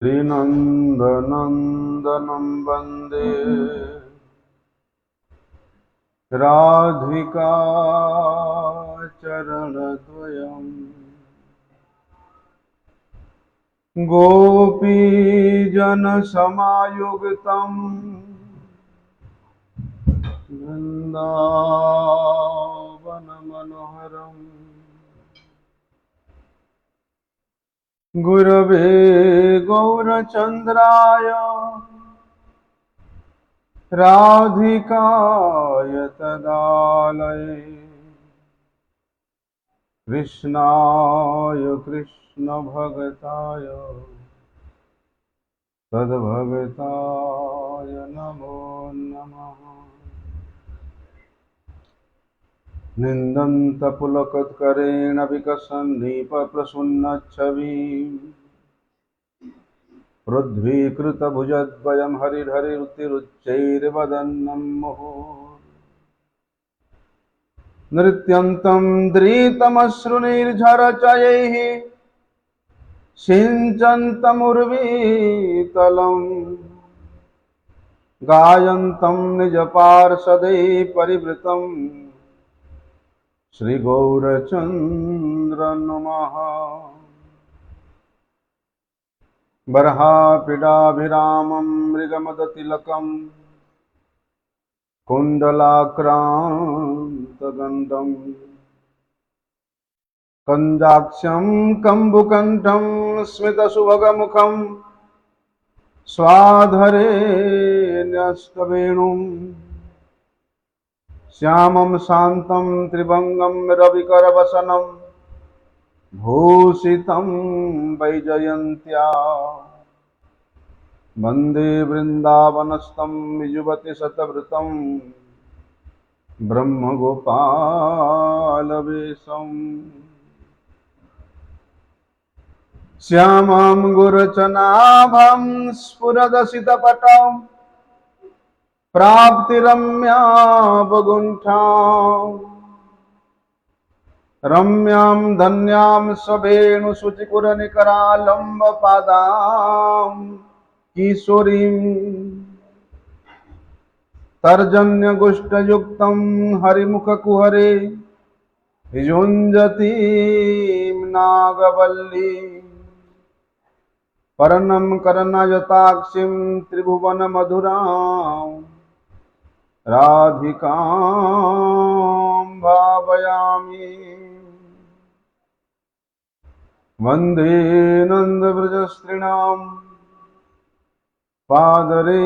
श्रीनन्दनन्दनं वन्दे राधिका चरणद्वयम् गोपीजनसमायुक्तं वृन्दावनमनोहरम् गुरवे गौरचन्द्राय राधिकाय तदालये कृष्णाय कृष्णभगताय तद्भगताय नमो नमः। निन्दन्तपुलकत्करेण विकसन्निपप्रसून्नच्छविम् पृथ्वीकृतभुजद्वयं हरिहरिरुचिरुच्चैर्वदन्नं मुहुः नृत्यन्तं धृतमश्रुनिर्झरचयैः सिञ्चन्तमुर्वीतलं गायन्तं निजपार्षदैः परिवृतं श्रीगौरचन्द्र नमः। बर्हापीडाभिरामं मृगमदतिलकं कुण्डलाक्रान्तगण्डं कञ्जाक्षं कम्बुकण्ठं स्मितसुभगमुखं स्वाधरे न्यस्तवेणुं श्यामं शान्तं त्रिभङ्गं रविकरवसनं भूषितं वैजयन्त्या वन्दे वृन्दावनस्थं युवति शतवृतं ब्रह्मगोपालवेशम् श्यामं गुरुचनाभं स्फुरदसितपटं प्राप्तिरम्या वगुण्ठाम् रम्यां धन्यां सवेणुशुचिकुरनिकरालम्बपादां किशोरीं तर्जन्यगुष्टयुक्तं हरिमुखकुहरे युञ्जतीं नागवल्ली पर्णं कर्णयताक्षीं त्रिभुवनमधुरां राधिकां भावयामि। वन्दे नन्दव्रजस्त्रीणां पादरेणुमवीक्ष्णसा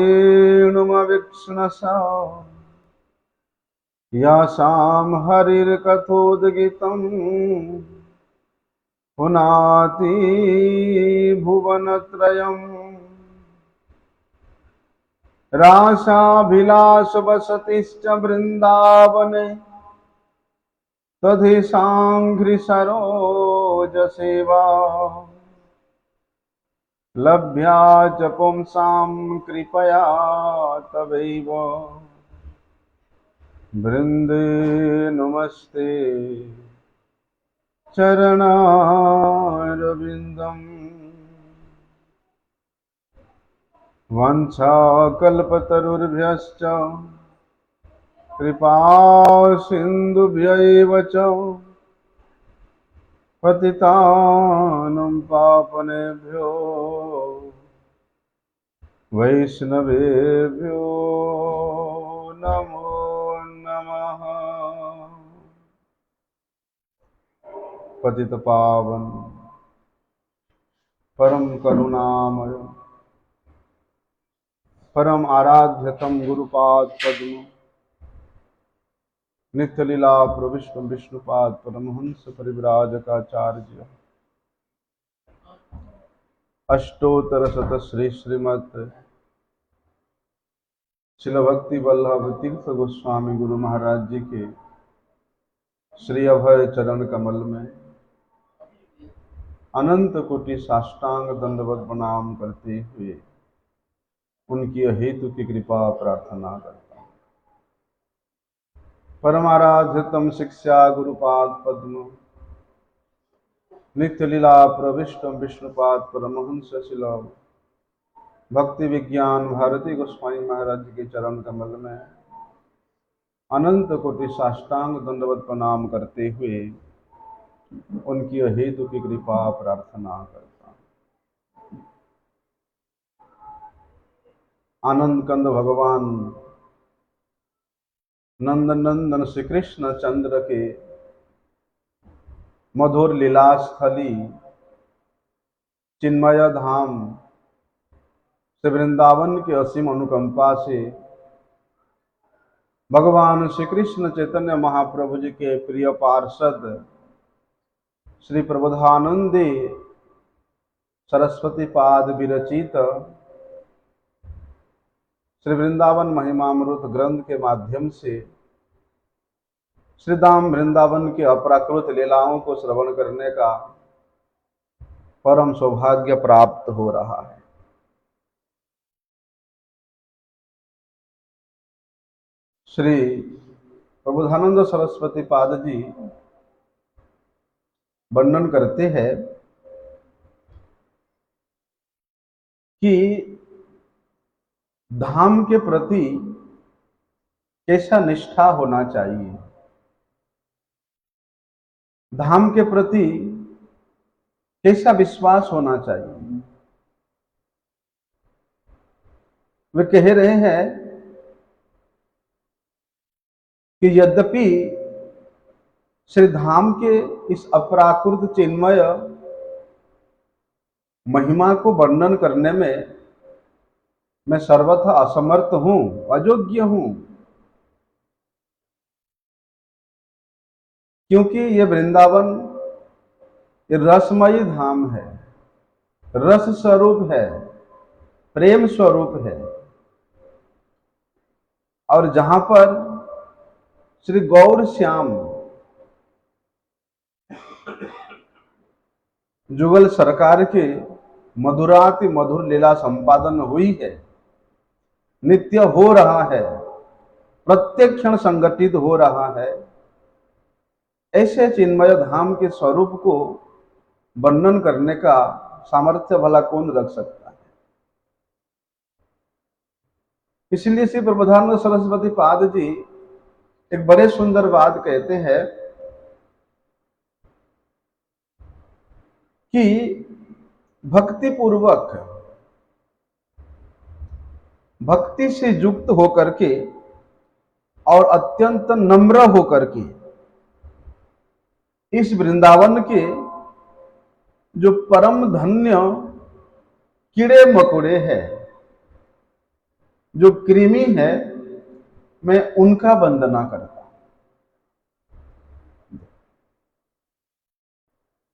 यासां हरिर्कथोद्गीतं पुनाति भुवनत्रयम् रासाभिलाषवसतिश्च वृन्दावने तदेशाङ्घ्रिसरोजसेवा लभ्या च पुंसां कृपया तवैव वृन्दे नमस्ते चरणारविन्दम्। वाञ्छाकल्पतरुर्भ्यश्च कृपा सिन्धुभ्यैव च पतितानं पावनेभ्यो वैष्णवेभ्यो नमो नमः। पतितपावन परम करुणामय परम आराध्यतम गुरुपाद पद्म नित्य लीला प्रविष्ट विष्णुपाद परमहंस परिव्राजकाचार्य अष्टोत्तर शत श्री श्रीमत् शिल भक्ति वल्लभ तीर्थ गोस्वामी गुरु महाराज जी के श्री अभय चरण कमल में अनंत कोटि साष्टांग दंडवत प्रणाम करते हुए उनकी हेतु की कृपा प्रार्थना करता हूँ। परमाराध्यतम शिक्षा गुरुपाद पद्म नित्य लीला प्रविष्टम विष्णुपाद परमहंस शिल भक्ति विज्ञान भारती गोस्वामी महाराज के चरण कमल में अनंत कोटि साष्टांग दंडवत प्रणाम करते हुए उनकी हेतु की कृपा प्रार्थना करता हूँ। आनंद कंद भगवान नंदनंदन श्री कृष्ण चंद्र के मधुर लीला स्थली चिन्मय धाम श्री वृंदावन के असीम अनुकंपा से भगवान श्री कृष्ण चैतन्य महाप्रभु जी के प्रिय पार्षद श्री प्रबोधानंदी सरस्वती पाद विरचित श्री वृंदावन महिमामृत ग्रंथ के माध्यम से श्री धाम वृंदावन के अपराकृत लीलाओं को श्रवण करने का परम सौभाग्य प्राप्त हो रहा है। श्री प्रबोधानंद सरस्वती पाद जी वर्णन करते हैं कि धाम के प्रति कैसा निष्ठा होना चाहिए, धाम के प्रति कैसा विश्वास होना चाहिए। वे कह रहे हैं कि यद्यपि श्री धाम के इस अपराकृत चिन्मय महिमा को वर्णन करने में मैं सर्वथा असमर्थ हूं, अयोग्य हूं, क्योंकि ये वृंदावन ये रसमयी धाम है, रस स्वरूप है, प्रेम स्वरूप है, और जहां पर श्री गौर श्याम जुगल सरकार के मधुराति मधुर लीला संपादन हुई है, नित्य हो रहा है, प्रत्येक क्षण संगठित हो रहा है, ऐसे चिन्मय धाम के स्वरूप को वर्णन करने का सामर्थ्य भला कौन रख सकता है। इसलिए श्री प्रबोधानंद सरस्वती पाद जी एक बड़े सुंदर बात कहते हैं कि भक्ति पूर्वक, भक्ति से युक्त होकर के और अत्यंत नम्र होकर के इस वृंदावन के जो परम धन्य कीड़े मकोड़े हैं, जो कृमि है, मैं उनका वंदना करता हूं।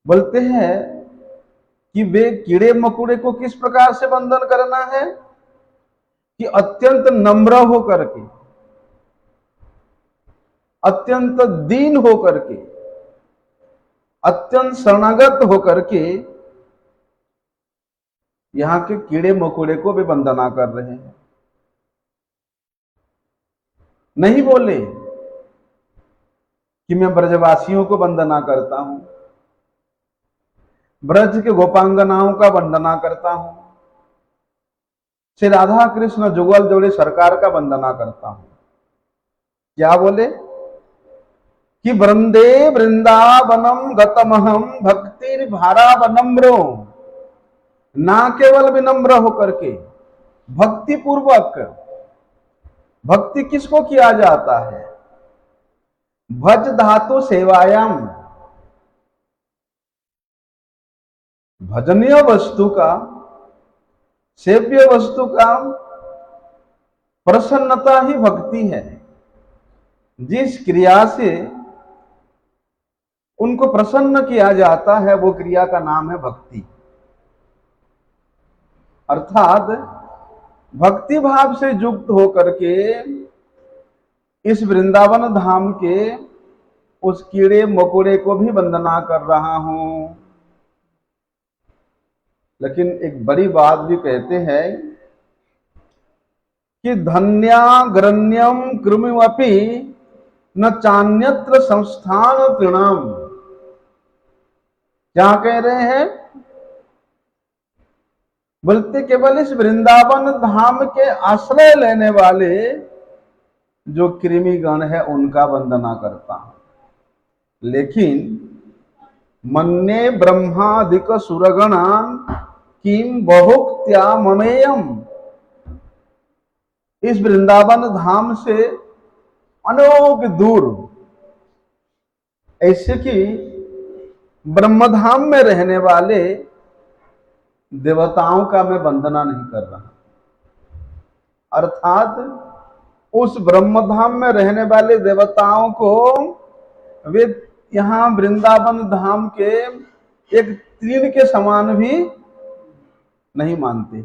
बोलते हैं कि वे कीड़े मकोड़े को किस प्रकार से वंदन करना है कि अत्यंत नम्र होकर के, अत्यंत दीन होकर के, अत्यंत शरणागत होकर के यहां के कीड़े मकोड़े को भी वंदना कर रहे हैं। नहीं बोले कि मैं ब्रजवासियों को वंदना करता हूं, ब्रज के गोपांगनाओं का वंदना करता हूं, श्री राधा कृष्ण जुगल जोड़े सरकार का वंदना करता हूं। क्या बोले कि वृंदे वृंदावनम गतमहम भक्ति भारावनम्रो, ना केवल विनम्र होकर के, भक्ति पूर्वक। भक्ति किसको किया जाता है? भज धातु सेवायाम, भजनीय वस्तु का, सेव्य वस्तु का प्रसन्नता ही भक्ति है। जिस क्रिया से उनको प्रसन्न किया जाता है वो क्रिया का नाम है भक्ति। अर्थात भक्ति भाव से युक्त होकर के इस वृंदावन धाम के उस कीड़े मकोड़े को भी वंदना कर रहा हूं। लेकिन एक बड़ी बात भी कहते हैं कि धन्याग्रण्यम कृमिमपि न चान्यत्र संस्थान तृणाम। क्या कह रहे हैं बोलते केवल इस वृंदावन धाम के आश्रय लेने वाले जो कृमिगण है उनका वंदना करता हूं। लेकिन मन्ये ब्रह्मादिक सुरगणान किम बहुक्त्या ममेयम, इस वृंदावन धाम से अनोक दूर, ऐसे कि ब्रह्मधाम में रहने वाले देवताओं का मैं वंदना नहीं कर रहा। अर्थात उस ब्रह्मधाम में रहने वाले देवताओं को वे यहां वृंदावन धाम के एक तीन के समान भी नहीं मानते।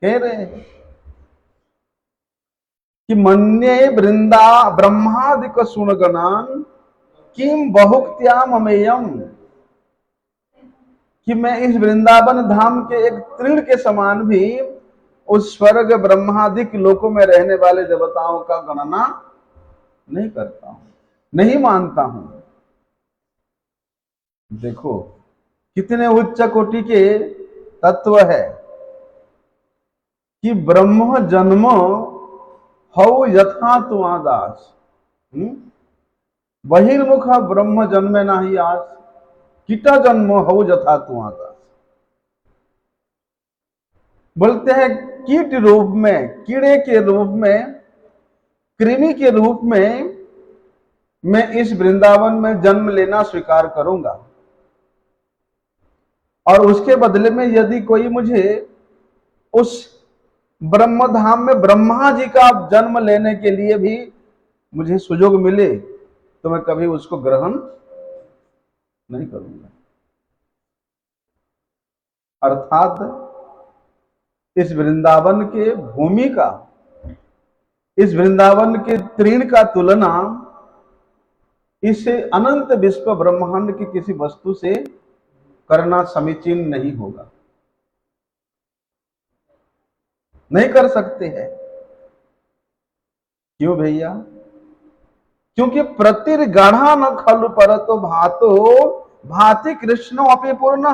कह रहे हैं कि मन्ये वृंदा ब्रह्मादिक सुनगणान किम बहुक्त्याम अमेयम, कि मैं इस वृंदावन धाम के एक तृण के समान भी उस स्वर्ग ब्रह्मादिक लोकों में रहने वाले देवताओं का गणना नहीं करता हूं, नहीं मानता हूं। देखो कितने उच्च कोटि के तत्व है कि ब्रह्म जन्म हौ यथा तुआ दास, बहिर्मुख ब्रह्म जन्मे नाही आस, कीटा जन्म हो यथा तुआ दास। बोलते हैं कीट रूप में, कीड़े के रूप में, कृमि के रूप में मैं इस वृंदावन में जन्म लेना स्वीकार करूंगा, और उसके बदले में यदि कोई मुझे उस ब्रह्मधाम में ब्रह्मा जी का जन्म लेने के लिए भी मुझे सुयोग मिले तो मैं कभी उसको ग्रहण नहीं करूंगा। अर्थात इस वृंदावन के भूमि का, इस वृंदावन के तृण का तुलना इस अनंत विश्व ब्रह्मांड की किसी वस्तु से करना समीचीन नहीं होगा, नहीं कर सकते हैं। क्यों भैया? क्योंकि प्रतिर्गढ़ा न खलु परतो भातो भाति कृष्ण अपि पूर्ण।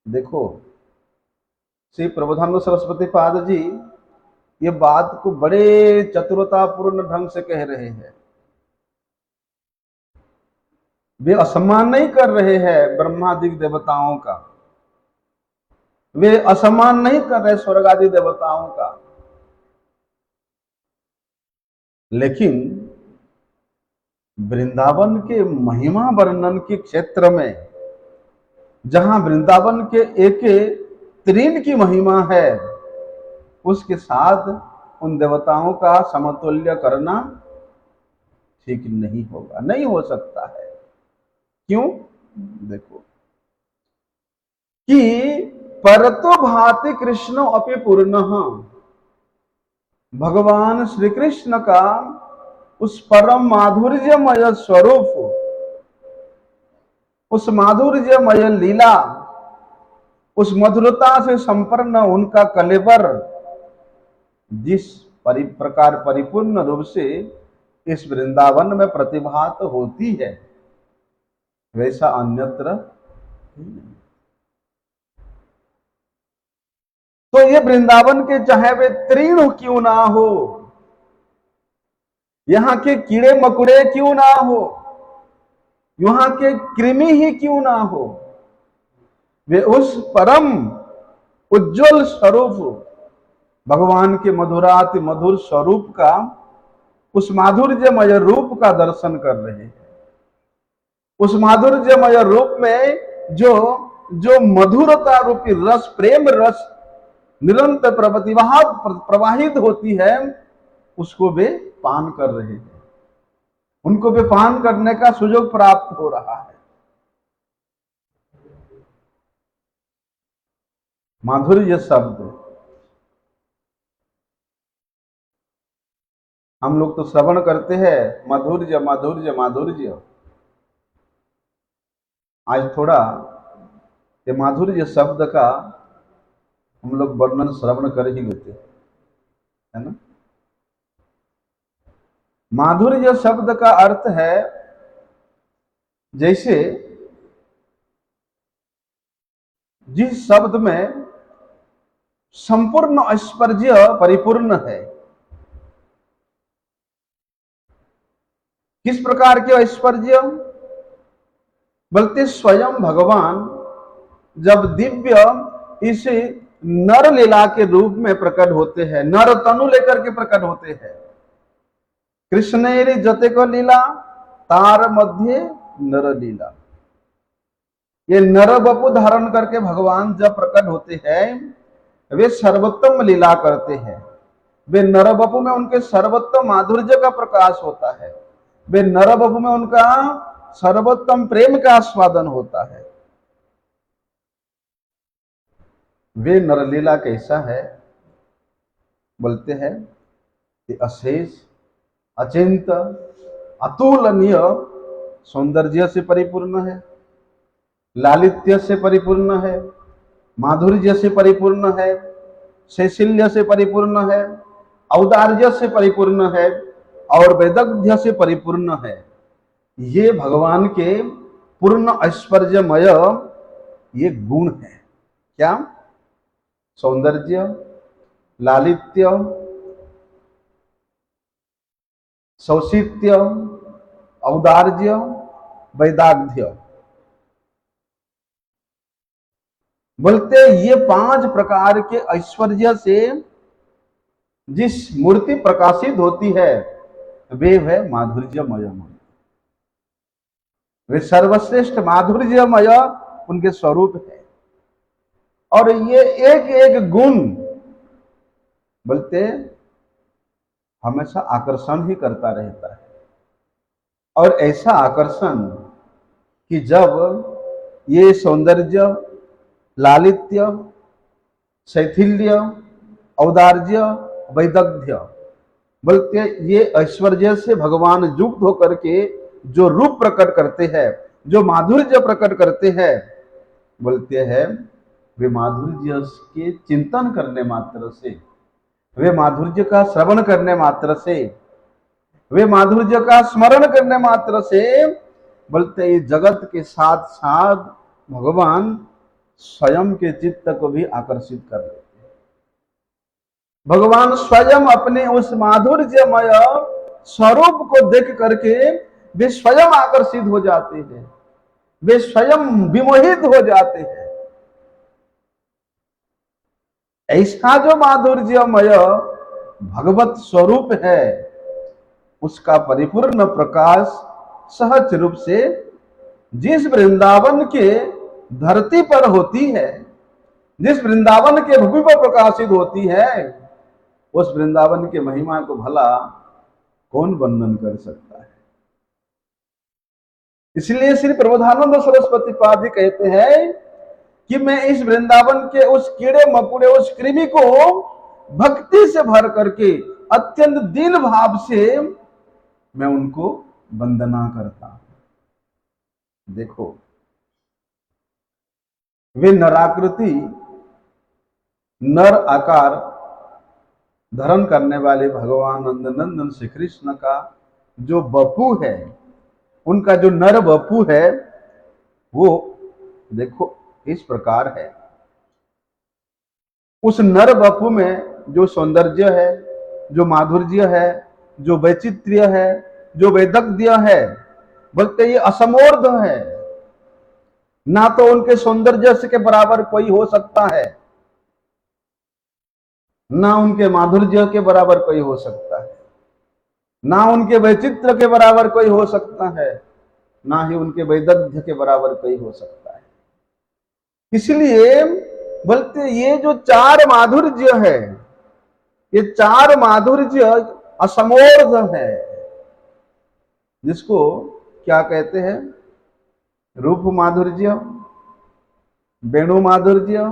देखो श्री प्रबोधानंद सरस्वती पाद जी ये बात को बड़े चतुरतापूर्ण ढंग से कह रहे हैं। वे असम्मान नहीं कर रहे हैं ब्रह्मादिक देवताओं का, वे असम्मान नहीं कर रहे स्वर्गादि देवताओं का, लेकिन वृंदावन के महिमा वर्णन के क्षेत्र में, जहां वृंदावन के एक तृण की महिमा है, उसके साथ उन देवताओं का समतुल्य करना ठीक नहीं होगा, नहीं हो सकता है। क्यों? देखो कि परतो भाति कृष्ण अपि पूर्ण, भगवान श्री कृष्ण का उस परम माधुर्यमय स्वरूप, उस माधुर्यमय लीला, उस मधुरता से संपन्न उनका कलेवर जिस प्रकार परिपूर्ण रूप से इस वृंदावन में प्रतिभात होती है, वैसा अन्यत्र नहीं। तो ये वृंदावन के चाहे वे तृण क्यों ना हो, यहां के कीड़े मकुड़े क्यों ना हो, यहां के कृमि ही क्यों ना हो, वे उस परम उज्जवल स्वरूप भगवान के मधुराति मधुर स्वरूप का, उस माधुर्यमय रूप का दर्शन कर रहे हैं। उस माधुर्यमय रूप में जो जो मधुरता रूपी रस, प्रेम रस निरंतर प्रवाहित होती है, उसको वे पान कर रहे हैं, उनको वे पान करने का सुयोग प्राप्त हो रहा है। माधुर्य शब्द हम लोग तो श्रवण करते हैं, माधुर्य माधुर्य माधुर्य। आज थोड़ा ये माधुर्य शब्द का हम लोग वर्णन श्रवण कर ही लेते हैं, है ना। माधुर्य शब्द का अर्थ है जैसे जिस शब्द में संपूर्ण ऐश्वर्य परिपूर्ण है। किस प्रकार के ऐश्वर्य? बल्कि स्वयं भगवान जब दिव्य इस नर लीला के रूप में प्रकट होते हैं, नर तनु लेकर के प्रकट होते हैं। कृष्णेरी जतेक लीला तार मध्य नर लीला। ये नर बपु धारण करके भगवान जब प्रकट होते हैं, वे सर्वोत्तम लीला करते हैं। वे नर बपु में उनके सर्वोत्तम माधुर्य का प्रकाश होता है। वे नर बपु में उनका सर्वोत्तम प्रेम का आस्वादन होता है। वे नरलीला कैसा है? बोलते हैं कि अशेष अचिंत अतुलनीय सौंदर्य से परिपूर्ण है, लालित्य से परिपूर्ण है, माधुर्य से परिपूर्ण है, शैशिल्य से परिपूर्ण है, औदार्य से परिपूर्ण है और वैदग्ध्य से परिपूर्ण है। ये भगवान के पूर्ण ऐश्वर्यमय ये गुण है। क्या? सौंदर्य, लालित्य, सौशीत्य, औदार्य, वैदाग्ध्य। बोलते ये 5 प्रकार के ऐश्वर्य से जिस मूर्ति प्रकाशित होती है वे है माधुर्यमय। वे सर्वश्रेष्ठ माधुर्यमय उनके स्वरूप है। और ये एक एक गुण बोलते हमेशा आकर्षण ही करता रहता है। और ऐसा आकर्षण कि जब ये सौंदर्य, लालित्य, शैथिल्य, औदार्य, वैदग्ध्य बोलते ये ऐश्वर्य से भगवान युक्त होकर के जो रूप प्रकट करते हैं, जो माधुर्य प्रकट करते हैं, बोलते हैं वे माधुर्य के चिंतन करने मात्र से, वे माधुर्य का श्रवण करने मात्र से, वे माधुर्य का स्मरण करने मात्र से बोलते जगत के साथ साथ भगवान स्वयं के चित्त को भी आकर्षित कर लेते हैं। भगवान स्वयं अपने उस माधुर्यमय स्वरूप को देख करके वे स्वयं आकर्षित हो जाते हैं, वे स्वयं विमोहित हो जाते हैं। ऐसा जो माधुर्यमय भगवत स्वरूप है उसका परिपूर्ण प्रकाश सहज रूप से जिस वृंदावन के धरती पर होती है, जिस वृंदावन के भूमि पर प्रकाशित होती है, उस वृंदावन के महिमा को भला कौन वर्णन कर सकता है। इसलिए श्री प्रबोधानंद सरस्वती पाद कहते हैं कि मैं इस वृंदावन के उस कीड़े मकुड़े, उस कृमि को भक्ति से भर करके अत्यंत दीन भाव से मैं उनको वंदना करता हूं। देखो वे नराकृति, नर आकार धारण करने वाले भगवान नंदनंदन श्री कृष्ण का जो बपू है, उनका जो नर बपू है वो देखो इस प्रकार है। उस नर बपू में जो सौंदर्य है, जो माधुर्य है, जो वैचित्र्य है, जो वैदग्ध्य है, बोलते ये असमोर्ध है। ना तो उनके सौंदर्य के बराबर कोई हो सकता है, ना उनके माधुर्य के बराबर कोई हो सकता है, ना उनके वैचित्र्य के बराबर कोई हो सकता है, ना ही उनके वैदग्ध्य के बराबर कोई हो सकता है। इसलिए बोलते ये जो 4 माधुर्य है, ये 4 माधुर्य असमोर्ध है। जिसको क्या कहते हैं? रूप माधुर्य, वेणु माधुर्य,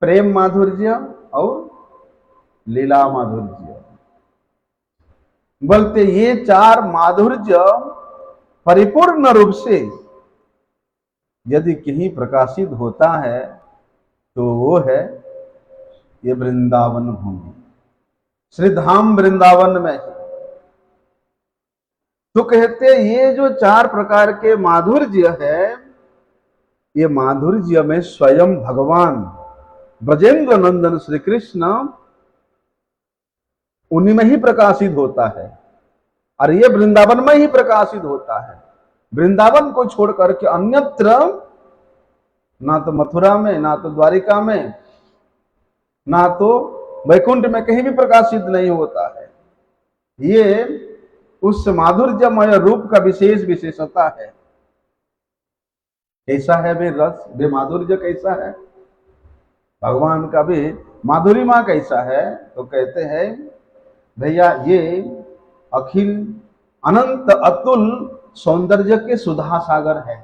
प्रेम माधुर्य और लीला माधुर्य। बोलते ये 4 माधुर्य परिपूर्ण रूप से यदि कहीं प्रकाशित होता है तो वो है ये वृंदावन भूमि, श्रीधाम वृंदावन में। तो कहते ये जो 4 प्रकार के माधुर्य है ये माधुर्य में स्वयं भगवान ब्रजेंद्र नंदन श्री कृष्ण उन्हीं में ही प्रकाशित होता है और ये वृंदावन में ही प्रकाशित होता है। वृंदावन को छोड़ करके अन्यत्र, ना तो मथुरा में, ना तो द्वारिका में, ना तो वैकुंठ में कहीं भी प्रकाशित नहीं होता है। ये उस माधुर्यमय रूप का विशेष विशेषता है। कैसा है वे रस, वे माधुर्य कैसा है, भगवान का भी माधुरिमा कैसा है? तो कहते हैं भैया ये अखिल अनंत अतुल सौंदर्य के सुधा सागर है।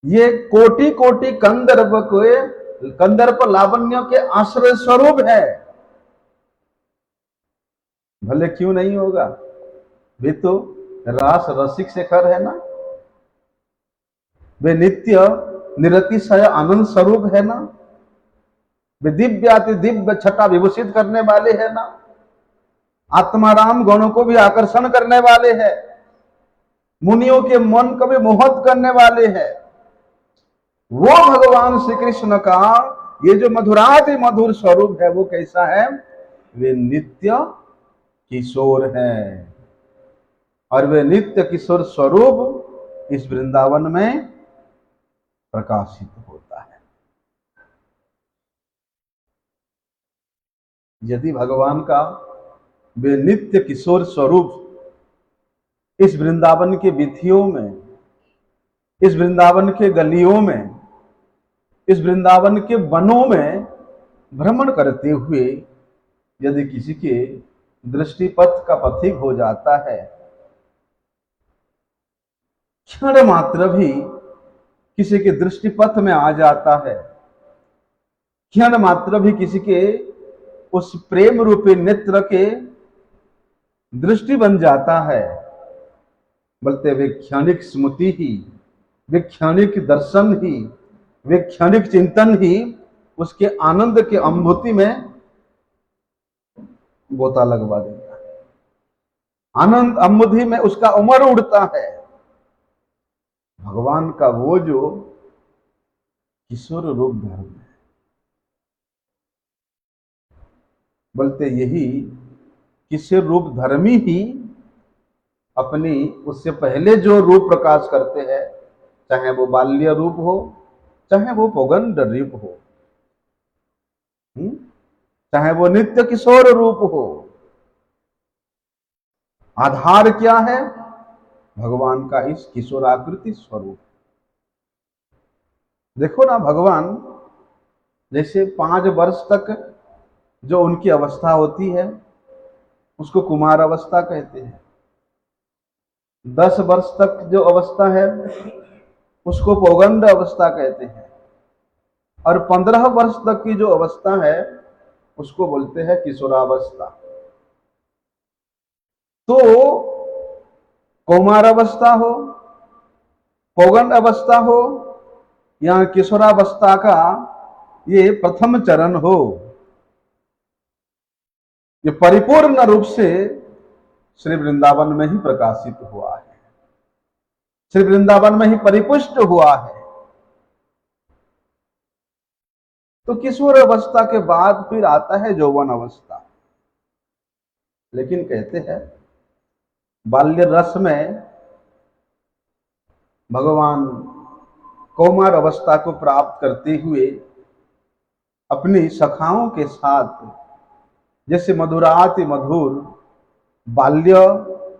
ये कोटि कोटि कंदर्प लावण्य के आश्रय स्वरूप है। भले क्यों नहीं होगा, वे तो रास रसिक शेखर है ना, वे नित्य निरतिशय आनंद स्वरूप है ना, वे दिव्याति दिव्य छटा विभूषित करने वाले है ना, आत्माराम गणों को भी आकर्षण करने वाले हैं, मुनियों के मन को भी मोहित करने वाले हैं। वो भगवान श्री कृष्ण का ये जो मधुराति मधुर स्वरूप है वो कैसा है? वे नित्य किशोर है और वे नित्य किशोर स्वरूप इस वृंदावन में प्रकाशित होता है। यदि भगवान का वे नित्य किशोर स्वरूप इस वृंदावन के वीथियों में, इस वृंदावन के गलियों में, इस वृंदावन के वनों में भ्रमण करते हुए यदि किसी के दृष्टिपथ का पथिक हो जाता है, क्षण मात्र भी किसी के दृष्टिपथ में आ जाता है, क्षण मात्र भी किसी के उस प्रेम रूपी नेत्र के दृष्टि बन जाता है, बोलते वे क्षणिक स्मृति ही, वे क्षणिक दर्शन ही, वे क्षणिक चिंतन ही उसके आनंद के अनुभूति में गोता लगवा देता है। आनंद अनुभूति में उसका उमर उड़ता है। भगवान का वो जो किशोर रूप धर्म है, बोलते यही किशोर रूप धर्मी ही अपनी उससे पहले जो रूप प्रकाश करते हैं, चाहे वो बाल्य रूप हो, चाहे वो पौगंड रूप हो, चाहे वो नित्य किशोर रूप हो, आधार क्या है? भगवान का इस किशोराकृति स्वरूप। देखो ना, भगवान जैसे 5 वर्ष तक जो उनकी अवस्था होती है उसको कुमार अवस्था कहते हैं, 10 वर्ष तक जो अवस्था है उसको पौगंड अवस्था कहते हैं, और 15 वर्ष तक की जो अवस्था है उसको बोलते हैं किशोरावस्था। तो कौमार अवस्था हो, पौगंड अवस्था हो या किशोरावस्था का ये प्रथम चरण हो, ये परिपूर्ण रूप से श्री वृंदावन में ही प्रकाशित हुआ है, श्री वृंदावन में ही परिपुष्ट हुआ है। तो किशोर अवस्था के बाद फिर आता है यौवन अवस्था। लेकिन कहते हैं बाल्य रस में भगवान कौमार अवस्था को प्राप्त करते हुए अपनी सखाओं के साथ जैसे मधुराति मधुर बाल्य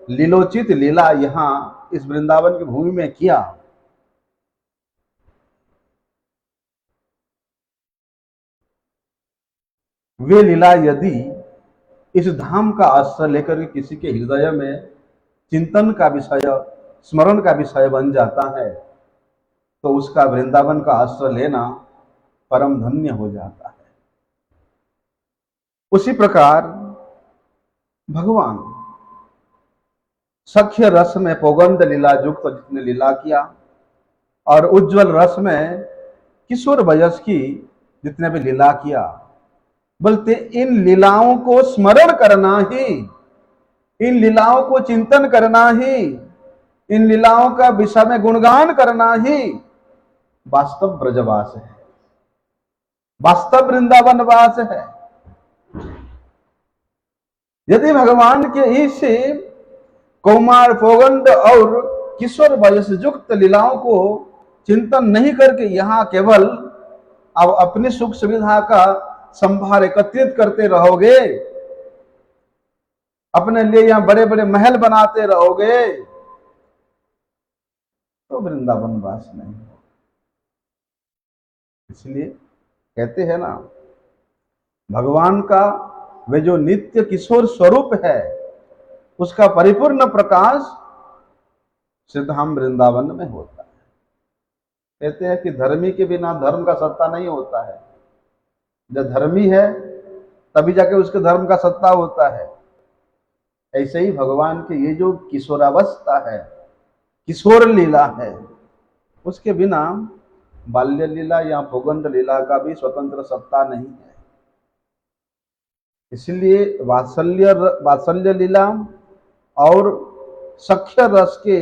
लीलोचित लीला यहां इस वृंदावन की भूमि में किया, वे लीला यदि इस धाम का आश्रय लेकर किसी के हृदय में चिंतन का विषय, स्मरण का विषय बन जाता है तो उसका वृंदावन का आश्रय लेना परम धन्य हो जाता है। उसी प्रकार भगवान सख्य रस में पौगंड लीला युक्त जितने लीला किया और उज्जवल रस में किशोर वयस की जितने भी लीला किया, बोलते इन लीलाओं को स्मरण करना ही, इन लीलाओं को चिंतन करना ही इन लीलाओं का विषय में गुणगान करना ही वास्तव ब्रजवास है, वास्तव वृंदावन वास है। यदि भगवान के इस कौमार, पौगंड और किशोर वयस युक्त लीलाओं को चिंतन नहीं करके यहाँ केवल अब अपनी सुख सुविधा का संभार एकत्रित करते रहोगे, अपने लिए यहाँ बड़े बड़े महल बनाते रहोगे, तो वृंदावन वास नहीं हो। इसलिए कहते हैं ना, भगवान का वे जो नित्य किशोर स्वरूप है उसका परिपूर्ण प्रकाश सिद्धाम वृंदावन में होता है। कहते हैं कि धर्मी के बिना धर्म का सत्ता नहीं होता है, जब धर्मी है तभी जाके उसके धर्म का सत्ता होता है। ऐसे ही भगवान के ये जो किशोरावस्था है, किशोर लीला है, उसके बिना बाल्य लीला या भोगंड लीला का भी स्वतंत्र सत्ता नहीं है। इसलिए वात्सल्य लीला और सख्य रस के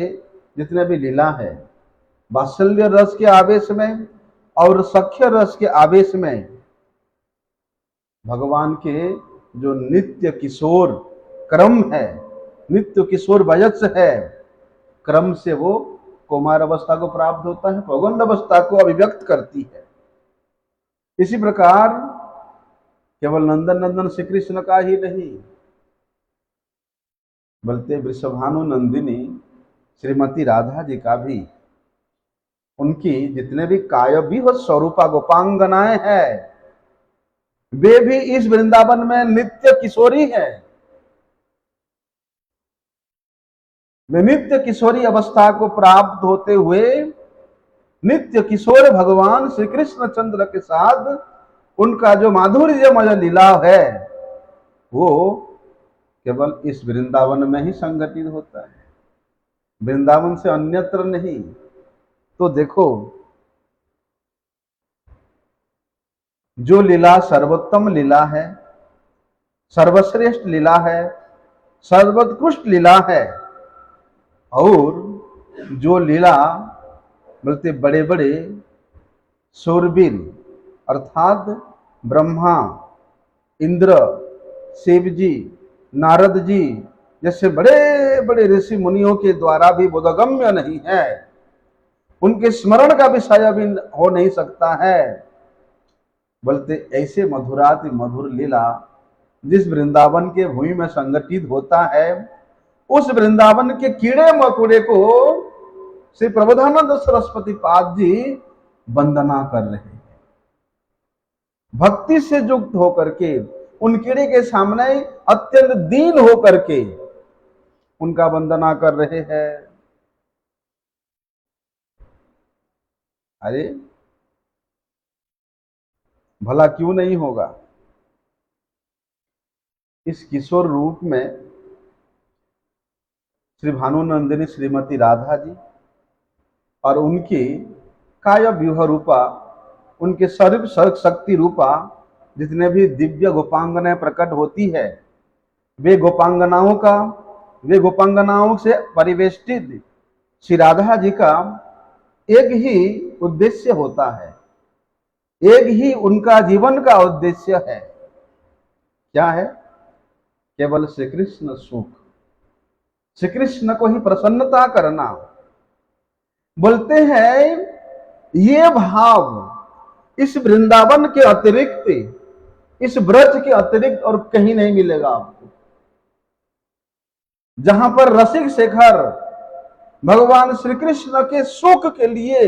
जितने भी लीला है, वात्सल्य रस के आवेश में और सख्य रस के आवेश में भगवान के जो नित्य किशोर क्रम है, नित्य किशोर वयस है, क्रम से वो कुमार अवस्था को प्राप्त होता है, पौगंड अवस्था को अभिव्यक्त करती है। इसी प्रकार केवल नंदन नंदन श्री कृष्ण का ही नहीं, बल्कि वृषभानु नंदिनी श्रीमती राधा जी का भी, उनकी जितने भी कायविह स्वरूपा गोपांगनाएं हैं, वे भी इस वृंदावन में नित्य किशोरी है। वे नित्य किशोरी अवस्था को प्राप्त होते हुए नित्य किशोर भगवान श्री कृष्ण चंद्र के साथ उनका जो माधुर्यमय लीला है वो केवल इस वृंदावन में ही संगठित होता है, वृंदावन से अन्यत्र नहीं। तो देखो, जो लीला सर्वोत्तम लीला है, सर्वश्रेष्ठ लीला है, सर्वोत्कृष्ट लीला है, और जो लीला बोलते बड़े बड़े शूरवीर अर्थात ब्रह्मा, इंद्र, शिव जी, नारद जी जैसे बड़े बड़े ऋषि मुनियों के द्वारा भी बोधगम्य नहीं है, उनके स्मरण का विषय भी हो नहीं सकता है, बोलते ऐसे मधुराति मधुर लीला जिस वृंदावन के भूमि में संगठित होता है, उस वृंदावन के कीड़े मकोड़े को श्री प्रबोधानंद सरस्वती पाद जी वंदना कर रहे हैं। भक्ति से युक्त होकर के उन कीड़े के सामने अत्यंत दीन होकर के उनका वंदना कर रहे हैं। अरे भला क्यों नहीं होगा? इस किशोर रूप में श्री भानुनंदिनी श्रीमती राधा जी और उनकी काय व्यूह रूपा, उनके सर्व शक्ति रूपा जितने भी दिव्य गोपांगनाएं प्रकट होती है, वे गोपांगनाओं से परिवेष्टित श्री राधा जी का एक ही उद्देश्य होता है, एक ही उनका जीवन का उद्देश्य है। क्या है? केवल श्री कृष्ण सुख, श्री कृष्ण को ही प्रसन्नता करना। बोलते हैं ये भाव इस वृंदावन के अतिरिक्त, इस ब्रज के अतिरिक्त और कहीं नहीं मिलेगा आपको। जहां पर रसिक शेखर भगवान श्री कृष्ण के सुख के लिए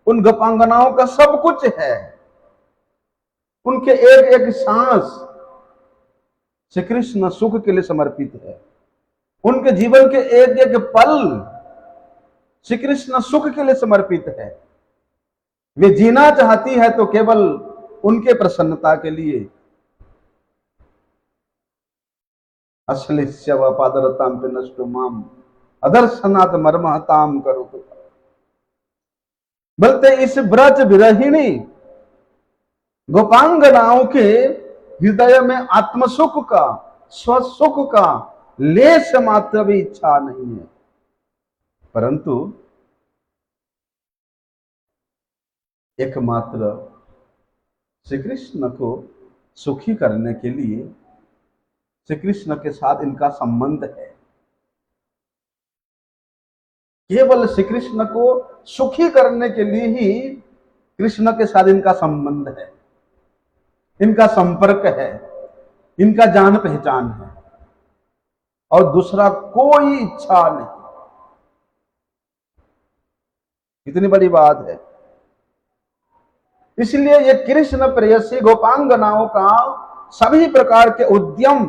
उन गोपांगनाओं का सब कुछ है, उनके एक एक सांस श्री कृष्ण सुख के लिए समर्पित है, उनके जीवन के एक एक पल श्री कृष्ण सुख के लिए समर्पित है। वे जीना चाहती है तो केवल उनके प्रसन्नता के लिए। अश्लिष्य व पादरताम पे नष्टो माम अदर्शनात् मर्महताम करो। बोलते इस ब्रज विरहिणी गोपांगनाओं के हृदय में आत्मसुख का, स्वसुख का लेश मात्र भी इच्छा नहीं है। परंतु एकमात्र श्री कृष्ण को सुखी करने के लिए श्री कृष्ण के साथ इनका संबंध है। केवल श्री कृष्ण को सुखी करने के लिए ही कृष्ण के साथ इनका संबंध है, इनका संपर्क है, इनका जान पहचान है, और दूसरा कोई इच्छा नहीं। कितनी बड़ी बात है। इसलिए ये कृष्ण प्रेयसी गोपांगनाओं का सभी प्रकार के उद्यम,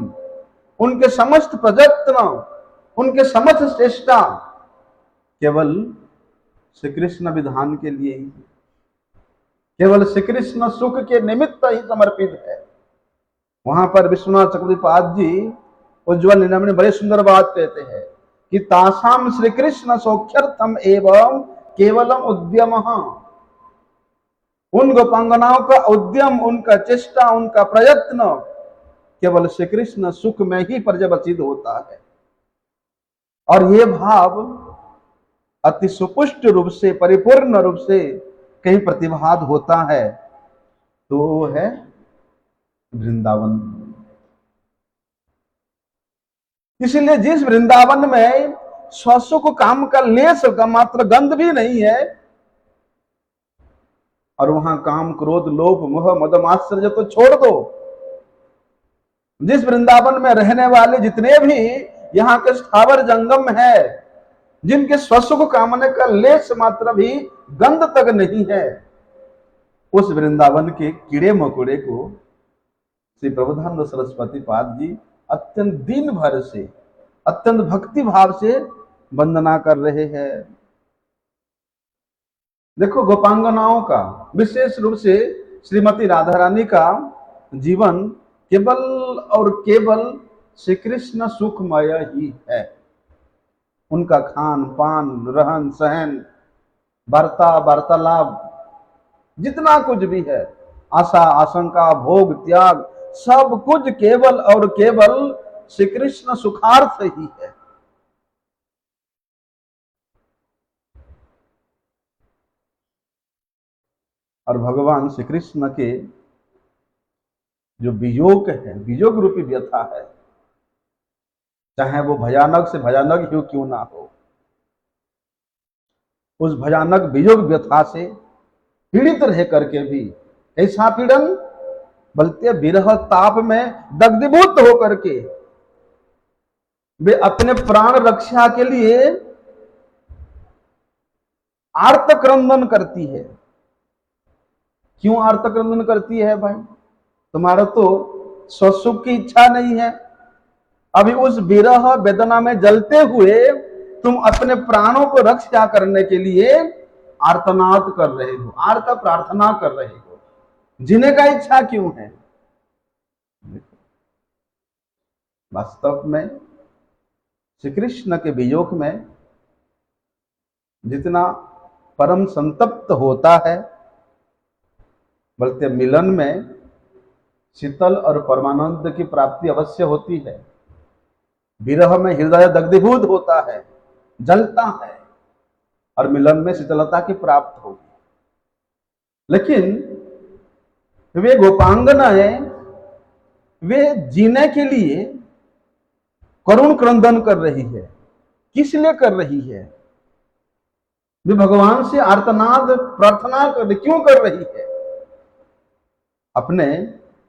उनके समस्त प्रयत्न, उनके समस्त चेष्टा केवल श्री कृष्ण विधान के लिए ही, केवल श्री कृष्ण सुख के निमित्त ही समर्पित है। वहां पर विश्वनाथ चक्रवर्तीपाद जी उज्ज्वल लीला में बड़े सुंदर बात कहते हैं कि तासाम श्री कृष्ण सौख्यर्थम एवं केवलम उद्यम। उन गोपांगनाओं का उद्यम, उनका चेष्टा, उनका प्रयत्न केवल श्री कृष्ण सुख में ही पर्यवसित होता है। और ये भाव अति सुपुष्ट रूप से, परिपूर्ण रूप से कहीं प्रतिभात होता है तो वो है वृंदावन। इसलिए जिस वृंदावन में स्वसुख काम का लेस का मात्र गंध भी नहीं है, और वहां काम क्रोध लोभ मोह मद मात्सर्य तो छोड़ दो, जिस वृंदावन में रहने वाले जितने भी यहाँ के स्थावर जंगम है, जिनके स्वसुख कामने का लेस मात्र भी गंध तक नहीं है, उस वृंदावन के कीड़े मकोड़े को श्री प्रबोधानंद सरस्वती पाद जी अत्यंत दिन भर से, अत्यंत भक्ति भाव से वंदना कर रहे हैं। देखो, गोपांगनाओं का, विशेष रूप से श्रीमती राधा रानी का जीवन केवल और केवल श्री कृष्ण सुखमय ही है। उनका खान पान, रहन सहन, वार्ता वार्तालाप, जितना कुछ भी है, आशा आशंका भोग त्याग, सब कुछ केवल और केवल श्री कृष्ण सुखार्थ ही है। और भगवान श्री कृष्ण के जो वियोग है, वियोग रूपी व्यथा है, चाहे वो भयानक से भयानक ही क्यों ना हो, उस भयानक वियोग व्यथा से पीड़ित रह करके भी, ऐसा पीड़न बल्कि विरह ताप में दग्धीभूत होकर के वे अपने प्राण रक्षा के लिए आर्त क्रंदन करती है। क्यों आर्त क्रंदन करती है भाई? तुम्हारा तो स्वसुख की इच्छा नहीं है, अभी उस विरह वेदना में जलते हुए तुम अपने प्राणों को रक्षा करने के लिए आर्तनाद कर रहे हो, आर्त प्रार्थना कर रहे हो। जीने का इच्छा क्यों है? वास्तव में श्री कृष्ण के वियोग में जितना परम संतप्त होता है, बल्कि मिलन में शीतल और परमानंद की प्राप्ति अवश्य होती है। विरह में हृदय दग्धीभूत होता है, जलता है, और मिलन में शीतलता की प्राप्त होगी। लेकिन वे गोपांगनाएं, वे जीने के लिए करुण क्रंदन कर रही है। किस लिए कर रही है? वे भगवान से आर्तनाद प्रार्थना कर, क्यों कर रही है? अपने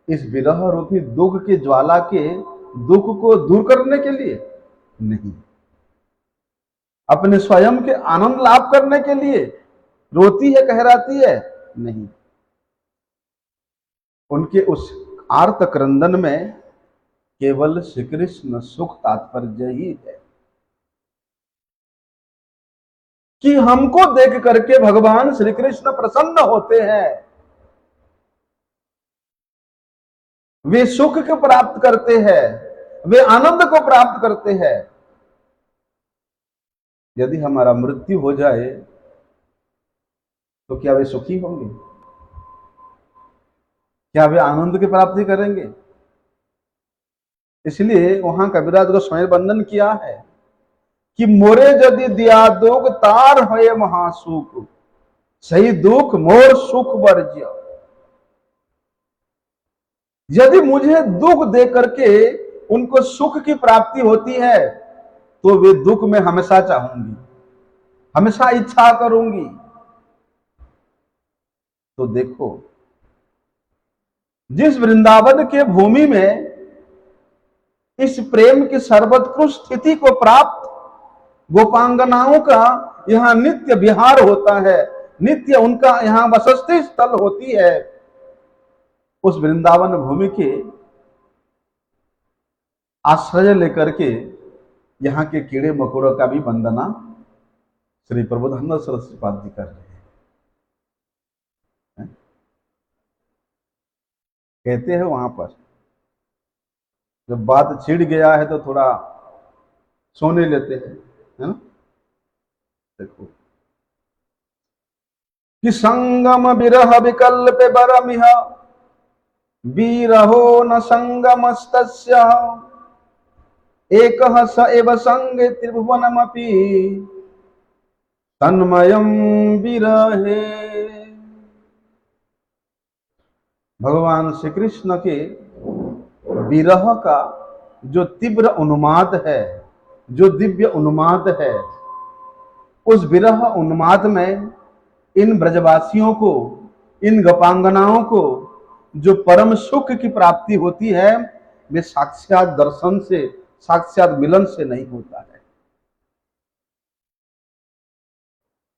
इस विरह रूपी दुख की ज्वाला के दुख को दूर करने के लिए नहीं, अपने स्वयं के आनंद लाभ करने के लिए रोती है, कहराती है, नहीं। उनके उस आर्त क्रंदन में केवल श्री कृष्ण सुख तात्पर्य ही है कि हमको देख करके भगवान श्री कृष्ण प्रसन्न होते हैं, वे सुख को प्राप्त करते हैं, वे आनंद को प्राप्त करते हैं। यदि हमारा मृत्यु हो जाए तो क्या वे सुखी होंगे? क्या वे आनंद की प्राप्ति कि मोरे यदि दिया दुख तार है महासुख, सही दुख मोर सुख वर्ज्य। यदि मुझे दुख दे करके उनको सुख की प्राप्ति होती है तो वे दुख में हमेशा चाहूंगी, हमेशा इच्छा करूंगी। तो देखो, जिस वृंदावन के भूमि में इस प्रेम की सर्वोत्कृष्ट स्थिति को प्राप्त गोपांगनाओं का यहां नित्य विहार होता है, नित्य उनका यहां वसति स्थल होती है, उस वृंदावन भूमि के आश्रय लेकर के यहां के कीड़े मकोड़ों का भी वंदना श्री प्रबोधानंद सरस्वती पाद जी कर रहे हैं। कहते हैं वहां पर जब बात छिड़ गया है तो थोड़ा सोने लेते हैं, है ना। देखो कि संगम विरह विकल्प बरमिह विरहो न संगमस्तस्य एकः स एव संगे त्रिभुवनमपि तन्मयम् विरहे। भगवान श्री कृष्ण के विरह का जो तीव्र उन्माद है, जो दिव्य उन्माद है, उस विरह उन्माद में इन ब्रजवासियों को, इन गोपांगनाओं को जो परम सुख की प्राप्ति होती है वे साक्षात दर्शन से, साक्षात मिलन से नहीं होता है।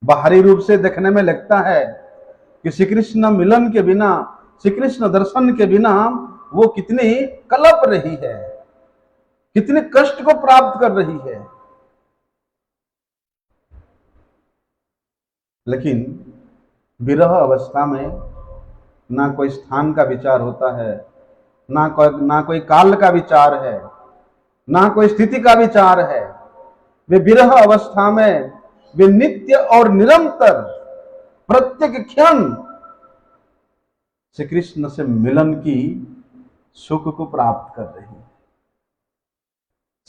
बाहरी रूप से देखने में लगता है कि श्री कृष्ण मिलन के बिना, श्री कृष्ण दर्शन के बिना वो कितनी कलप रही है, कितने कष्ट को प्राप्त कर रही है। लेकिन विरह अवस्था में ना कोई स्थान का विचार होता है, ना कोई काल का विचार है, ना कोई स्थिति का विचार है। वे विरह अवस्था में वे नित्य और निरंतर प्रत्येक क्षण श्री कृष्ण से मिलन की सुख को प्राप्त कर रही है,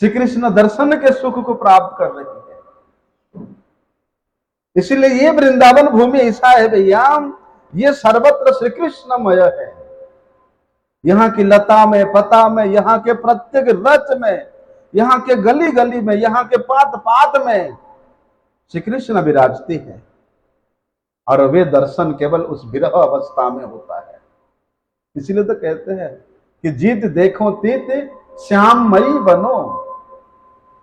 श्री कृष्ण दर्शन के सुख को प्राप्त कर रही है। इसलिए ये वृंदावन भूमि ऐसा है भैया, ये सर्वत्र श्री कृष्णमय है। यहाँ की लता में, पता में, यहाँ के प्रत्येक रच में, यहाँ के गली गली में, यहाँ के पात पात में श्री कृष्ण विराजते हैं। और वे दर्शन केवल उस विरह अवस्था में होता है। इसलिए तो कहते हैं कि जीत देखो तीत श्याममयी बनो।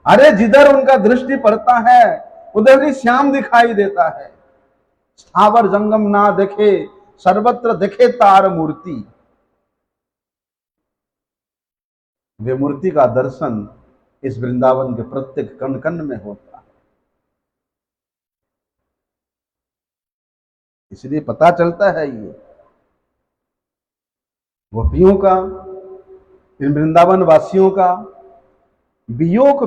अरे जिधर उनका दृष्टि पड़ता है उधर ही श्याम दिखाई देता है। स्थावर जंगम ना देखे, सर्वत्र देखे तार मूर्ति। वे मूर्ति का दर्शन इस वृंदावन के प्रत्येक कण कण में होता है। इसलिए पता चलता है ये गोपियों का, इन वृंदावन वासियों का वियोग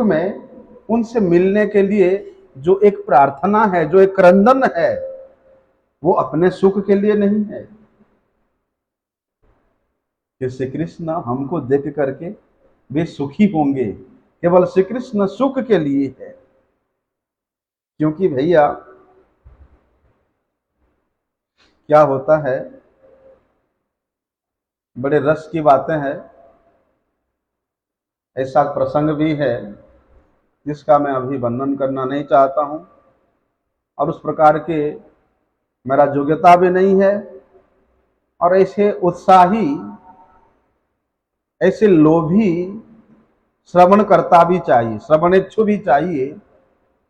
में उनसे मिलने के लिए जो एक प्रार्थना है, जो एक क्रंदन है, वो अपने सुख के लिए नहीं है कि श्री कृष्ण हमको देख करके वे सुखी होंगे, केवल श्री कृष्ण सुख के लिए है। क्योंकि भैया क्या होता है, बड़े रस की बातें हैं। ऐसा प्रसंग भी है जिसका मैं अभी वर्णन करना नहीं चाहता हूं, और उस प्रकार के मेरा योग्यता भी नहीं है, और ऐसे उत्साही, ऐसे लोभी श्रवणकर्ता भी चाहिए, श्रवणेच्छु भी चाहिए।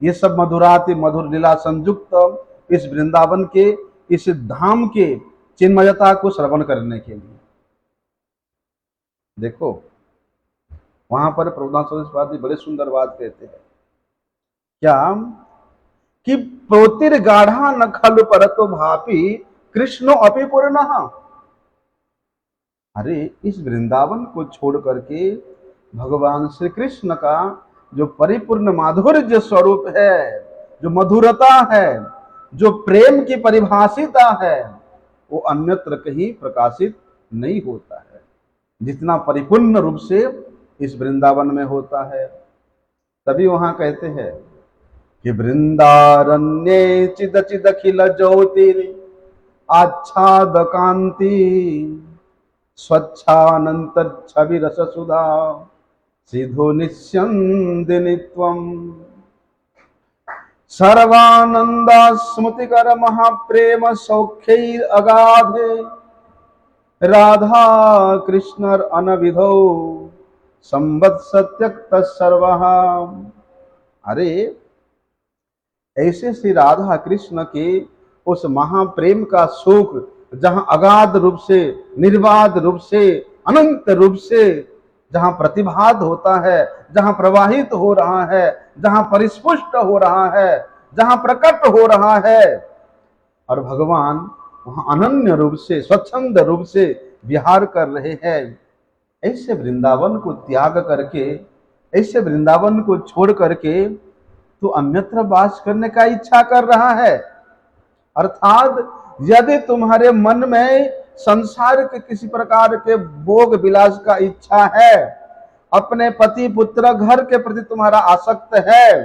ये सब मधुराति मधुर लीला संयुक्त इस वृंदावन के, इस धाम के चिन्मयता को श्रवण करने के लिए। देखो वहां पर प्रभुदास सरस्वती बड़े सुंदर बात कहते हैं, क्या कि प्रोतिर गाढ़ा न खल परतो भापी कृष्णो अपि पूर्णः। अरे इस वृंदावन को छोड़ करके भगवान श्री कृष्ण का जो परिपूर्ण माधुर्य स्वरूप है, जो मधुरता है, जो प्रेम की परिभाषिता है, वो अन्यत्र कहीं प्रकाशित नहीं होता है। जितना परिपूर्ण रूप से इस वृंदावन में होता है। तभी वहां कहते हैं कि वृंदारण्ये चिद चिद खिल ज्योतिर आच्छाद कांति स्वच्छानंत छवि रस सुधा सिधो निस्यंदिनित्वम् सर्वानंदा स्मृतिकर महाप्रेम सौख्यैर अगाधे राधा कृष्णर अनविधो संवत्सत्यक्त सर्वः। अरे ऐसे श्री राधा कृष्ण के उस महाप्रेम का सुख जहां अगाध रूप से, निर्बाध रूप से, अनंत रूप से जहां प्रतिभात होता है, जहां प्रवाहित हो रहा है, जहां परिस्पुष्ट हो रहा है, जहां प्रकट हो रहा है, और भगवान वहां अनन्य रूप से, स्वच्छंद रूप से विहार कर रहे हैं। ऐसे वृंदावन को त्याग करके, ऐसे वृंदावन को छोड़ करके तो अन्यत्र वास करने का इच्छा कर रहा है। अर्थात यदि तुम्हारे मन में संसार के किसी प्रकार के भोग विलास का इच्छा है, अपने पति पुत्र घर के प्रति तुम्हारा आसक्त है,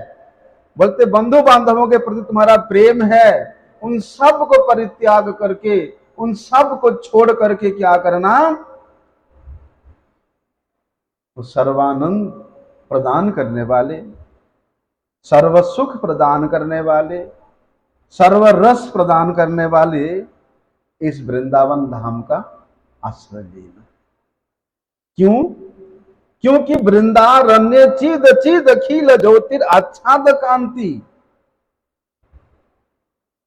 बोलते बंधु बांधवों के प्रति तुम्हारा प्रेम है, उन सब को परित्याग करके, उन सब को छोड़ करके क्या करना, तो सर्वानंद प्रदान करने वाले, सर्व सुख प्रदान करने वाले, सर्व रस प्रदान करने वाले इस वृंदावन धाम का आश्रय लेना। क्यों? क्योंकि वृंदारण्य चिद चिद खिल ज्योतिर आच्छाद कांति।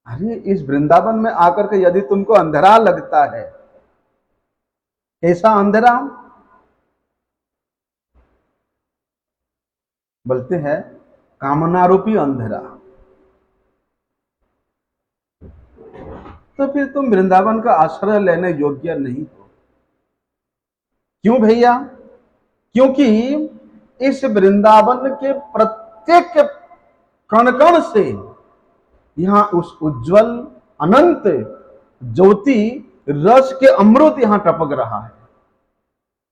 अरे इस वृंदावन में आकर के यदि तुमको अंधेरा लगता है, कैसा अंधेरा? बोलते हैं कामनारूपी अंधेरा। तो फिर तुम वृंदावन का आश्रय लेने योग्य नहीं हो। क्यों भैया? क्योंकि इस वृंदावन के प्रत्येक कण कण से यहां उस उज्जवल अनंत ज्योति रस के अमृत यहां टपक रहा है।